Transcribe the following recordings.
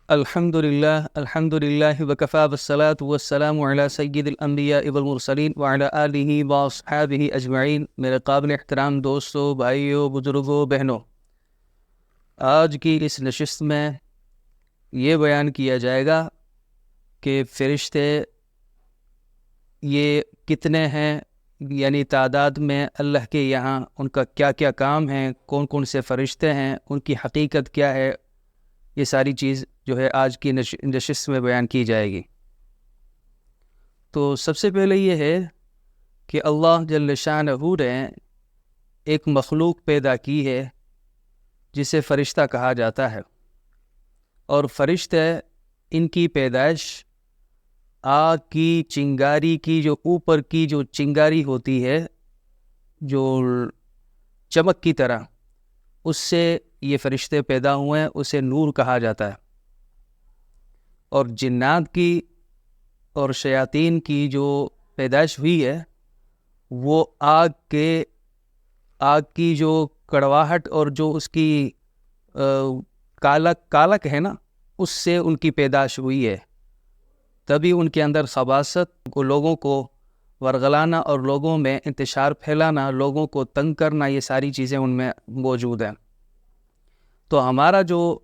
الحمد للہ وکفا والصلاة والسلام علی سید الانبیاء والمرسلین وعلی آلہ واصحابہ اجمعین۔ میرے قابل احترام دوستوں، بھائیوں، بزرگوں، بہنوں، آج کی اس نشست میں یہ بیان کیا جائے گا کہ فرشتے یہ کتنے ہیں، یعنی تعداد میں اللہ کے یہاں ان کا کیا کیا کام ہے، کون کون سے فرشتے ہیں، ان کی حقیقت کیا ہے، یہ ساری چیز جو ہے آج کی نشست میں بیان کی جائے گی۔ تو سب سے پہلے یہ ہے کہ اللہ جل شانہ نے ایک مخلوق پیدا کی ہے جسے فرشتہ کہا جاتا ہے، اور فرشتے ان کی پیدائش آگ کی چنگاری کی جو اوپر کی جو چنگاری ہوتی ہے، جو چمک کی طرح، اس سے یہ فرشتے پیدا ہوئے ہیں، اسے نور کہا جاتا ہے۔ اور جنات کی اور شیاطین کی جو پیدائش ہوئی ہے وہ آگ کی جو کڑواہٹ اور جو اس کی کالک ہے نا، اس سے ان کی پیدائش ہوئی ہے۔ تبھی ان کے اندر خباثت کو، لوگوں کو ورغلانا اور لوگوں میں انتشار پھیلانا، لوگوں کو تنگ کرنا، یہ ساری چیزیں ان میں موجود ہیں۔ تو ہمارا جو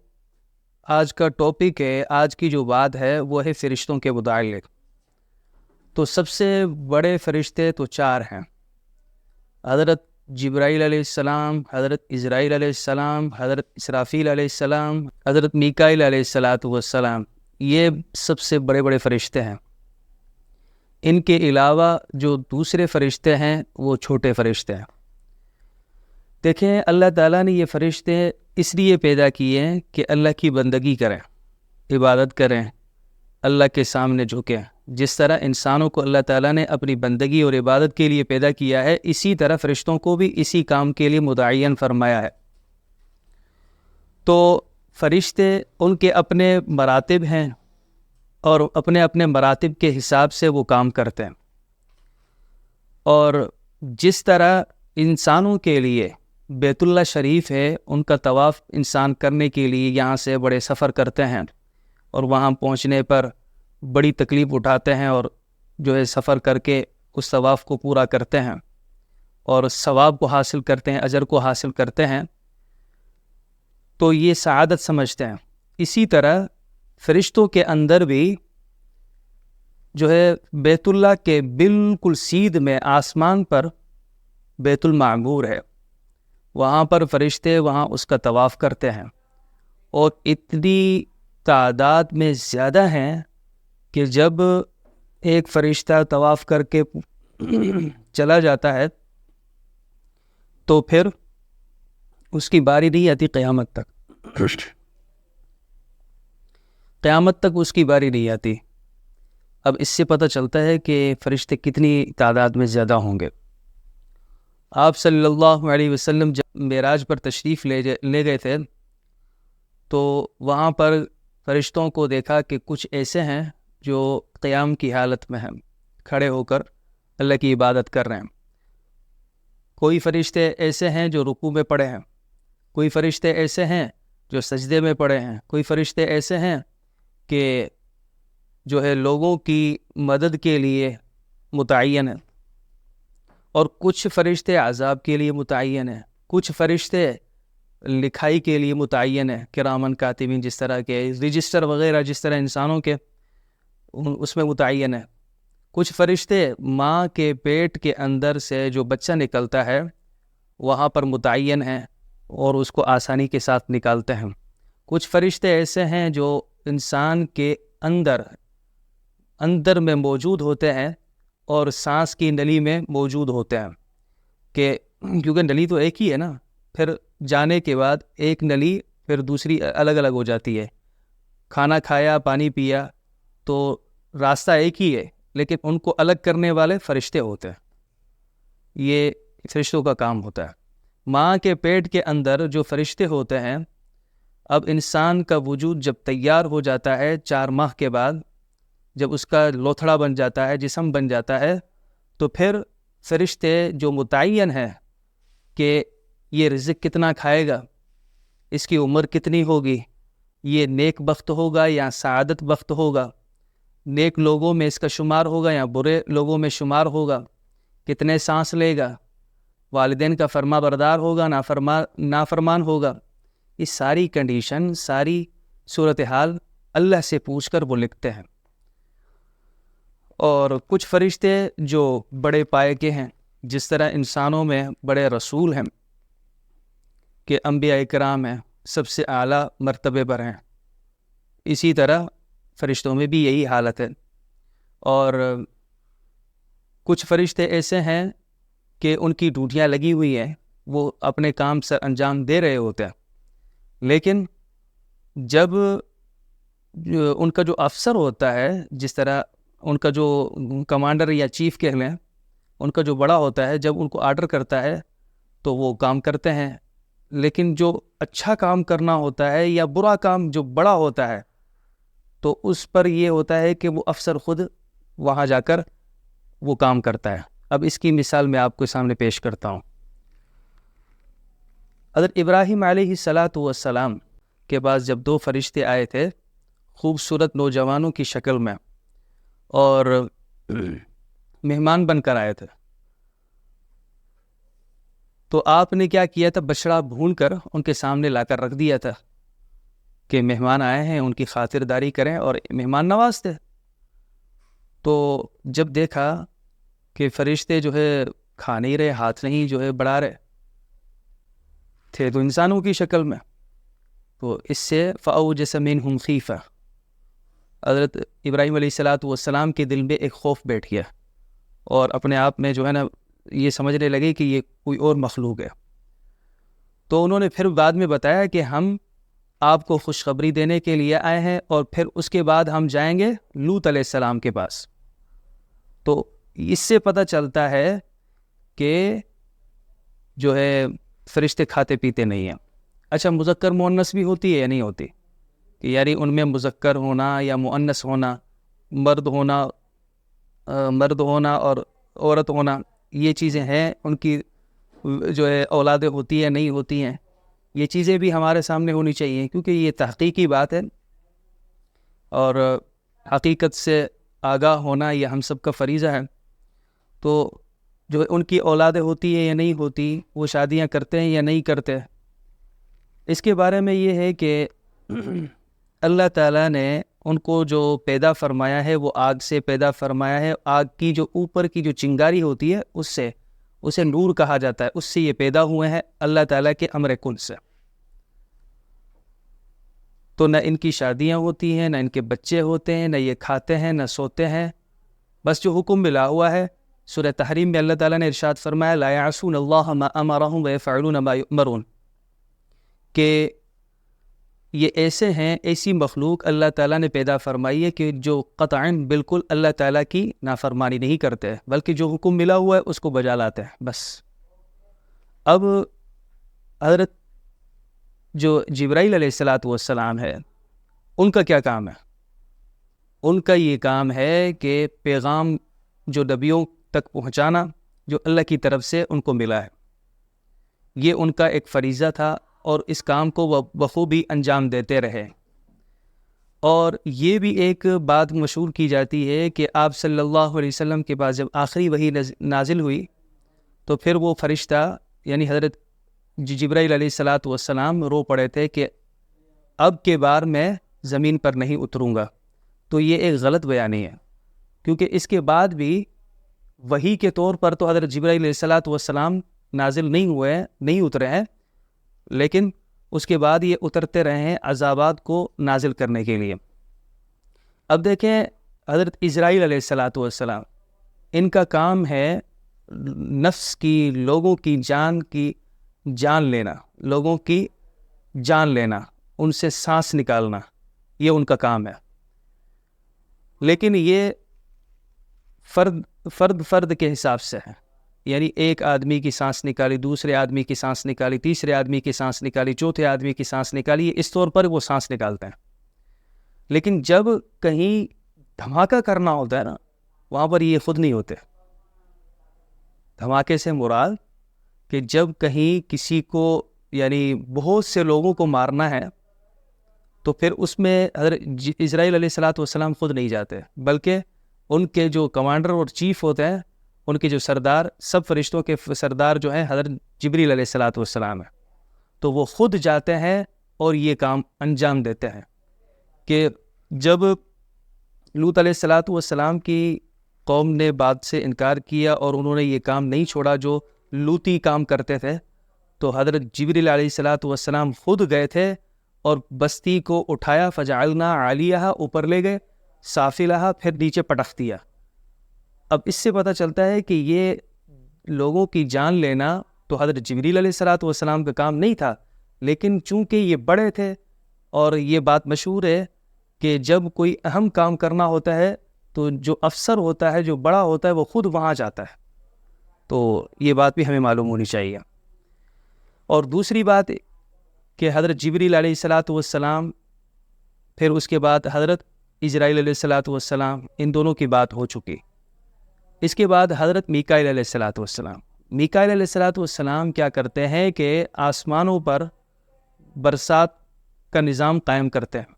آج کا ٹاپک ہے، آج کی جو بات ہے، وہ ہے فرشتوں کے متعلق۔ تو سب سے بڑے فرشتے تو چار ہیں: حضرت جبرائیل علیہ السلام، حضرت اسرائیل علیہ السلام، حضرت اسرافیل علیہ السلام، حضرت میکائیل علیہ السلام۔ یہ سب سے بڑے بڑے فرشتے ہیں۔ ان کے علاوہ جو دوسرے فرشتے ہیں وہ چھوٹے فرشتے ہیں۔ دیکھیں، اللہ تعالیٰ نے یہ فرشتے اس لیے پیدا کیے ہیں کہ اللہ کی بندگی کریں، عبادت کریں، اللہ کے سامنے جھکیں۔ جس طرح انسانوں کو اللہ تعالیٰ نے اپنی بندگی اور عبادت کے لیے پیدا کیا ہے، اسی طرح فرشتوں کو بھی اسی کام کے لیے متعین فرمایا ہے۔ تو فرشتے ان کے اپنے مراتب ہیں، اور اپنے اپنے مراتب کے حساب سے وہ کام کرتے ہیں۔ اور جس طرح انسانوں کے لیے بیت اللہ شریف ہے، ان کا طواف انسان کرنے کے لیے یہاں سے بڑے سفر کرتے ہیں، اور وہاں پہنچنے پر بڑی تکلیف اٹھاتے ہیں، اور جو ہے سفر کر کے اس طواف کو پورا کرتے ہیں اور ثواب کو حاصل کرتے ہیں، اجر کو حاصل کرتے ہیں، تو یہ سعادت سمجھتے ہیں۔ اسی طرح فرشتوں کے اندر بھی جو ہے بیت اللہ کے بالکل سیدھ میں آسمان پر بیت المعمور ہے، وہاں پر فرشتے وہاں اس کا طواف کرتے ہیں، اور اتنی تعداد میں زیادہ ہیں کہ جب ایک فرشتہ طواف کر کے چلا جاتا ہے تو پھر اس کی باری نہیں آتی قیامت تک۔ قیامت تک اس کی باری نہیں آتی۔ اب اس سے پتہ چلتا ہے کہ فرشتے کتنی تعداد میں زیادہ ہوں گے۔ آپ صلی اللہ علیہ وسلم جب معراج پر تشریف لے گئے تھے تو وہاں پر فرشتوں کو دیکھا کہ کچھ ایسے ہیں جو قیام کی حالت میں ہیں، کھڑے ہو کر اللہ کی عبادت کر رہے ہیں۔ کوئی فرشتے ایسے ہیں جو رکوع میں پڑے ہیں، کوئی فرشتے ایسے ہیں جو سجدے میں پڑے ہیں، کوئی فرشتے ایسے ہیں کہ جو ہے لوگوں کی مدد کے لیے متعین ہیں، اور کچھ فرشتے عذاب کے لیے متعین ہیں، کچھ فرشتے لکھائی کے لیے متعین ہیں، کرامن کاتبین، جس طرح کے رجسٹر وغیرہ جس طرح انسانوں کے اس میں متعین ہے۔ کچھ فرشتے ماں کے پیٹ کے اندر سے جو بچہ نکلتا ہے وہاں پر متعین ہیں اور اس کو آسانی کے ساتھ نکالتے ہیں۔ کچھ فرشتے ایسے ہیں جو انسان کے اندر میں موجود ہوتے ہیں اور سانس کی نلی میں موجود ہوتے ہیں، کہ کیونکہ نلی تو ایک ہی ہے نا، پھر جانے کے بعد ایک نلی پھر دوسری الگ الگ ہو جاتی ہے۔ کھانا کھایا، پانی پیا تو راستہ ایک ہی ہے، لیکن ان کو الگ کرنے والے فرشتے ہوتے ہیں۔ یہ فرشتوں کا کام ہوتا ہے۔ ماں کے پیٹ کے اندر جو فرشتے ہوتے ہیں، اب انسان کا وجود جب تیار ہو جاتا ہے 4 ماہ کے بعد، جب اس کا لوتھڑا بن جاتا ہے، جسم بن جاتا ہے، تو پھر فرشتے جو متعین ہیں کہ یہ رزق کتنا کھائے گا، اس کی عمر کتنی ہوگی، یہ نیک بخت ہوگا یا سعادت بخت ہوگا، نیک لوگوں میں اس کا شمار ہوگا یا برے لوگوں میں شمار ہوگا، کتنے سانس لے گا، والدین کا فرما بردار ہوگا نافرمان ہوگا، یہ ساری کنڈیشن، ساری صورتحال اللہ سے پوچھ کر وہ لکھتے ہیں۔ اور کچھ فرشتے جو بڑے پائے کے ہیں، جس طرح انسانوں میں بڑے رسول ہیں کہ انبیاء کرام ہیں، سب سے اعلیٰ مرتبے پر ہیں، اسی طرح فرشتوں میں بھی یہی حالت ہے۔ اور کچھ فرشتے ایسے ہیں کہ ان کی ڈیوٹیاں لگی ہوئی ہیں، وہ اپنے کام سر انجام دے رہے ہوتے ہیں، لیکن جب ان کا جو افسر ہوتا ہے، جس طرح ان کا جو کمانڈر یا چیف کہہ لیں، ان کا جو بڑا ہوتا ہے، جب ان کو آرڈر کرتا ہے تو وہ کام کرتے ہیں، لیکن جو اچھا کام کرنا ہوتا ہے یا برا کام جو بڑا ہوتا ہے تو اس پر یہ ہوتا ہے کہ وہ افسر خود وہاں جا کر وہ کام کرتا ہے۔ اب اس کی مثال میں آپ کو سامنے پیش کرتا ہوں۔ حضرت ابراہیم علیہ الصلاۃ والسلام کے پاس جب دو فرشتے آئے تھے خوبصورت نوجوانوں کی شکل میں، اور مہمان بن کر آئے تھے، تو آپ نے کیا کیا تھا؟ بچڑا بھون کر ان کے سامنے لا کر رکھ دیا تھا کہ مہمان آئے ہیں، ان کی خاطرداری کریں اور مہمان نواز تھے۔ تو جب دیکھا کہ فرشتے جو ہے کھا نہیں رہے، ہاتھ نہیں جو ہے بڑھا رہے تھے، تو انسانوں کی شکل میں، تو اس سے فَأَوْجَسَ مِنْهُمْ خِیفَةً، حضرت ابراہیم علیہ الصلاۃ والسلام کے دل میں ایک خوف بیٹھ گیا، اور اپنے آپ میں جو ہے نا یہ سمجھنے لگے کہ یہ کوئی اور مخلوق ہے۔ تو انہوں نے پھر بعد میں بتایا کہ ہم آپ کو خوشخبری دینے کے لیے آئے ہیں، اور پھر اس کے بعد ہم جائیں گے لوط علیہ السلام کے پاس۔ تو اس سے پتہ چلتا ہے کہ جو ہے فرشتے کھاتے پیتے نہیں ہیں۔ اچھا، مذکر مؤنث بھی ہوتی ہے یا نہیں ہوتی؟ کہ یعنی ان میں مذکر ہونا یا مؤنث ہونا، مرد ہونا اور عورت ہونا، یہ چیزیں ہیں، ان کی جو ہے اولادیں ہوتی ہیں نہیں ہوتی ہیں، یہ چیزیں بھی ہمارے سامنے ہونی چاہیے، کیونکہ یہ تحقیقی بات ہے، اور حقیقت سے آگاہ ہونا یہ ہم سب کا فریضہ ہے۔ تو جو ان کی اولادیں ہوتی ہیں یا نہیں ہوتی، وہ شادیاں کرتے ہیں یا نہیں کرتے، اس کے بارے میں یہ ہے کہ اللہ تعالیٰ نے ان کو جو پیدا فرمایا ہے وہ آگ سے پیدا فرمایا ہے۔ آگ کی جو اوپر کی جو چنگاری ہوتی ہے اس سے، اسے نور کہا جاتا ہے، اس سے یہ پیدا ہوئے ہیں اللہ تعالیٰ کے امر کن سے۔ تو نہ ان کی شادیاں ہوتی ہیں، نہ ان کے بچے ہوتے ہیں، نہ یہ کھاتے ہیں، نہ سوتے ہیں، بس جو حکم ملا ہوا ہے۔ سورہ تحریم میں اللہ تعالیٰ نے ارشاد فرمایا لا یعصون اللہ ما امرهم ویفعلون ما یؤمرون، کہ یہ ایسے ہیں، ایسی مخلوق اللہ تعالیٰ نے پیدا فرمائی ہے کہ جو قطعاً بالکل اللہ تعالیٰ کی نافرمانی نہیں کرتے، بلکہ جو حکم ملا ہوا ہے اس کو بجا لاتے ہیں بس۔ اب حضرت جو جبرائیل علیہ الصلاۃ والسلام ہے، ان کا کیا کام ہے؟ ان کا یہ کام ہے کہ پیغام جو نبیوں تک پہنچانا، جو اللہ کی طرف سے ان کو ملا ہے، یہ ان کا ایک فریضہ تھا، اور اس کام کو وہ بخوبی انجام دیتے رہے۔ اور یہ بھی ایک بات مشہور کی جاتی ہے کہ آپ صلی اللہ علیہ وسلم کے پاس جب آخری وحی نازل ہوئی تو پھر وہ فرشتہ یعنی حضرت جبرائیل علیہ الصلاۃ والسلام رو پڑے تھے کہ اب کے بار میں زمین پر نہیں اتروں گا۔ تو یہ ایک غلط بیانی ہے، کیونکہ اس کے بعد بھی وحی کے طور پر تو حضرت جبرائیل علیہ الصلاۃ والسلام نازل نہیں ہوئے، نہیں اترے ہیں، لیکن اس کے بعد یہ اترتے رہے ہیں عذابات کو نازل کرنے کے لیے۔ اب دیکھیں حضرت اسرائیل علیہ الصلاۃ والسلام، ان کا کام ہے نفس کی، لوگوں کی جان لینا، لوگوں کی جان لینا، ان سے سانس نکالنا، یہ ان کا کام ہے۔ لیکن یہ فرد کے حساب سے ہے، یعنی ایک آدمی کی سانس نکالی، دوسرے آدمی کی سانس نکالی، تیسرے آدمی کی سانس نکالی، چوتھے آدمی کی سانس نکالی، اس طور پر وہ سانس نکالتے ہیں۔ لیکن جب کہیں دھماکہ کرنا ہوتا ہے نا، وہاں پر یہ خود نہیں ہوتے۔ دھماکے سے مراد کہ جب کہیں کسی کو یعنی بہت سے لوگوں کو مارنا ہے تو پھر اس میں حضرت اسرائیل علیہ السلام خود نہیں جاتے، بلکہ ان کے جو کمانڈر اور چیف ہوتے ہیں، ان کے جو سردار، سب فرشتوں کے سردار جو ہیں حضرت جبریل علیہ السلام ہیں، تو وہ خود جاتے ہیں اور یہ کام انجام دیتے ہیں کہ جب لوط علیہ السلام کی قوم نے بات سے انکار کیا اور انہوں نے یہ کام نہیں چھوڑا جو لوطی کام کرتے تھے، تو حضرت جبریل علیہ السلام خود گئے تھے اور بستی کو اٹھایا، فجعلنا عالیہا، اوپر لے گئے، سافلہا، پھر نیچے پٹخ دیا۔ اب اس سے پتہ چلتا ہے کہ یہ لوگوں کی جان لینا تو حضرت جبریل علیہ السلام کا کام نہیں تھا، لیکن چونکہ یہ بڑے تھے اور یہ بات مشہور ہے کہ جب کوئی اہم کام کرنا ہوتا ہے تو جو افسر ہوتا ہے، جو بڑا ہوتا ہے، وہ خود وہاں جاتا ہے، تو یہ بات بھی ہمیں معلوم ہونی چاہیے۔ اور دوسری بات کہ حضرت جبریل علیہ السلام، پھر اس کے بعد حضرت اسرائیل علیہ السلام، ان دونوں کی بات ہو چکی۔ اس کے بعد حضرت میکائیل علیہ السلام، میکائیل علیہ السلام کیا کرتے ہیں کہ آسمانوں پر برسات کا نظام قائم کرتے ہیں،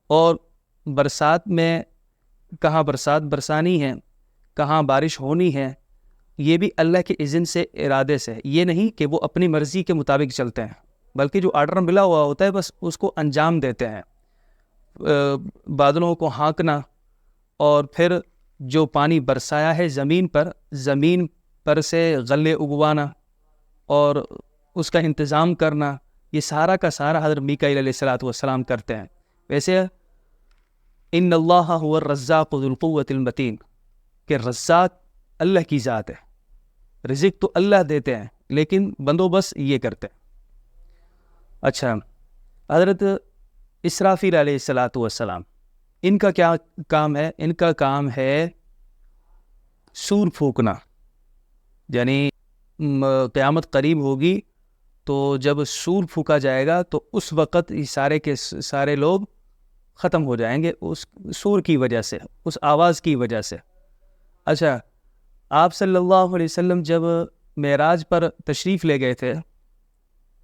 اور برسات میں کہاں برسات برسانی ہے، کہاں بارش ہونی ہے، یہ بھی اللہ کے اذن سے، ارادے سے، یہ نہیں کہ وہ اپنی مرضی کے مطابق چلتے ہیں، بلکہ جو آرڈر ملا ہوا ہوتا ہے بس اس کو انجام دیتے ہیں۔ بادلوں کو ہانکنا، اور پھر جو پانی برسایا ہے زمین پر سے غلے اگوانا اور اس کا انتظام کرنا، یہ سارا کا سارا حضرت میکائیل علیہ السلام کرتے ہیں۔ ویسے ان اللہ هو الرزاق ذو القوۃ المتین، کہ رزاق اللہ کی ذات ہے، رزق تو اللہ دیتے ہیں لیکن بندوبست یہ کرتے ہیں۔ اچھا، حضرت اسرافیل علیہ السلام، ان کا کیا کام ہے؟ ان کا کام ہے سور پھونکنا، یعنی قیامت قریب ہوگی تو جب سور پھونکا جائے گا تو اس وقت یہ سارے کے سارے لوگ ختم ہو جائیں گے اس سور کی وجہ سے، اس آواز کی وجہ سے۔ اچھا، آپ صلی اللہ علیہ وسلم جب معراج پر تشریف لے گئے تھے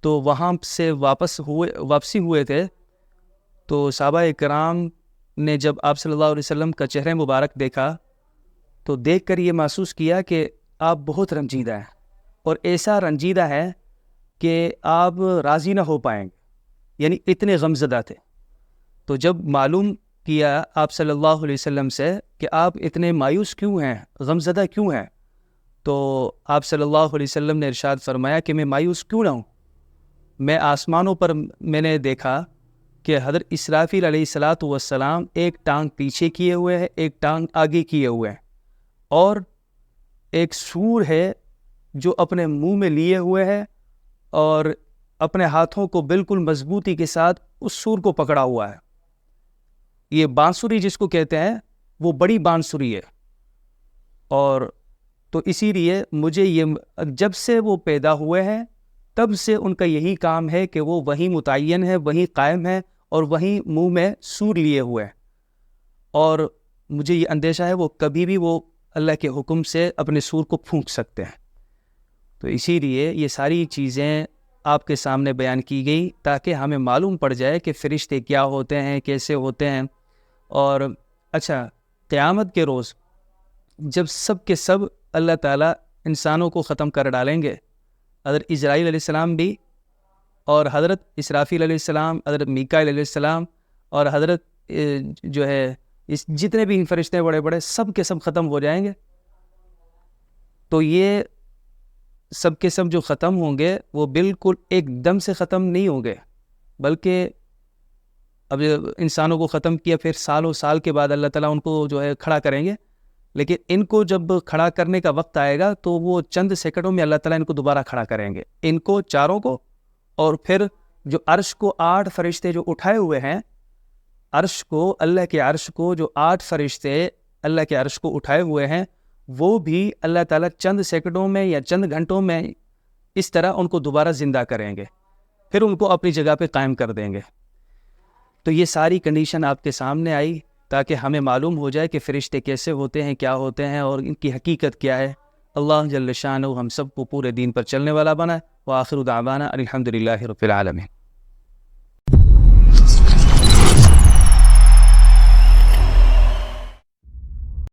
تو وہاں سے واپسی ہوئے تھے، تو صحابہ کرام نے جب آپ صلی اللہ علیہ وسلم کا چہرہ مبارک دیکھا تو دیکھ کر یہ محسوس کیا کہ آپ بہت رنجیدہ ہیں، اور ایسا رنجیدہ ہے کہ آپ راضی نہ ہو پائیں گے، یعنی اتنے غمزدہ تھے۔ تو جب معلوم کیا آپ صلی اللہ علیہ وسلم سے کہ آپ اتنے مایوس کیوں ہیں، غمزدہ کیوں ہیں، تو آپ صلی اللہ علیہ وسلم نے ارشاد فرمایا کہ میں مایوس کیوں نہ ہوں، میں آسمانوں پر میں نے دیکھا کہ حضرت اسرافیل علیہ السلام ایک ٹانگ پیچھے کیے ہوئے ہے، ایک ٹانگ آگے کیے ہوئے ہیں، اور ایک سور ہے جو اپنے منہ میں لیے ہوئے ہے اور اپنے ہاتھوں کو بالکل مضبوطی کے ساتھ اس سور کو پکڑا ہوا ہے۔ یہ بانسری جس کو کہتے ہیں، وہ بڑی بانسری ہے، اور تو اسی لیے مجھے یہ جب سے وہ پیدا ہوئے ہیں تب سے ان کا یہی کام ہے کہ وہ وہیں متعین ہے، وہیں قائم ہے، اور وہیں منہ میں سور لیے ہوئے ہیں، اور مجھے یہ اندیشہ ہے وہ کبھی بھی وہ اللہ کے حکم سے اپنے سور کو پھونک سکتے ہیں۔ تو اسی لیے یہ ساری چیزیں آپ کے سامنے بیان کی گئی تاکہ ہمیں معلوم پڑ جائے کہ فرشتے کیا ہوتے ہیں، کیسے ہوتے ہیں۔ اور اچھا، قیامت کے روز جب سب کے سب اللہ تعالیٰ انسانوں کو ختم کر ڈالیں گے، حضرت اسرائیل علیہ السلام بھی، اور حضرت اسرافیل علیہ السلام، حضرت میکائیل علیہ السلام، اور حضرت جو ہے جتنے بھی فرشتے بڑے بڑے سب کے سب ختم ہو جائیں گے، تو یہ سب کے سب جو ختم ہوں گے وہ بالکل ایک دم سے ختم نہیں ہوں گے، بلکہ اب انسانوں کو ختم کیا، پھر سالوں سال کے بعد اللہ تعالیٰ ان کو جو ہے کھڑا کریں گے، لیکن ان کو جب کھڑا کرنے کا وقت آئے گا تو وہ چند سیکنڈوں میں اللہ تعالیٰ ان کو دوبارہ کھڑا کریں گے، ان کو چاروں کو، اور پھر جو عرش کو 8 فرشتے جو اٹھائے ہوئے ہیں، عرش کو، اللہ کے عرش کو، جو 8 فرشتے اللہ کے عرش کو اٹھائے ہوئے ہیں، وہ بھی اللہ تعالیٰ چند سیکنڈوں میں یا چند گھنٹوں میں اس طرح ان کو دوبارہ زندہ کریں گے، پھر ان کو اپنی جگہ پہ قائم کر دیں گے۔ تو یہ ساری کنڈیشن آپ کے سامنے آئی تاکہ ہمیں معلوم ہو جائے کہ فرشتے کیسے ہوتے ہیں، کیا ہوتے ہیں، اور ان کی حقیقت کیا ہے۔ اللہ جل شانہ ہم سب کو پورے دین پر چلنے والا بنا۔ وآخر دعوانا الحمدللہ رب العالمین۔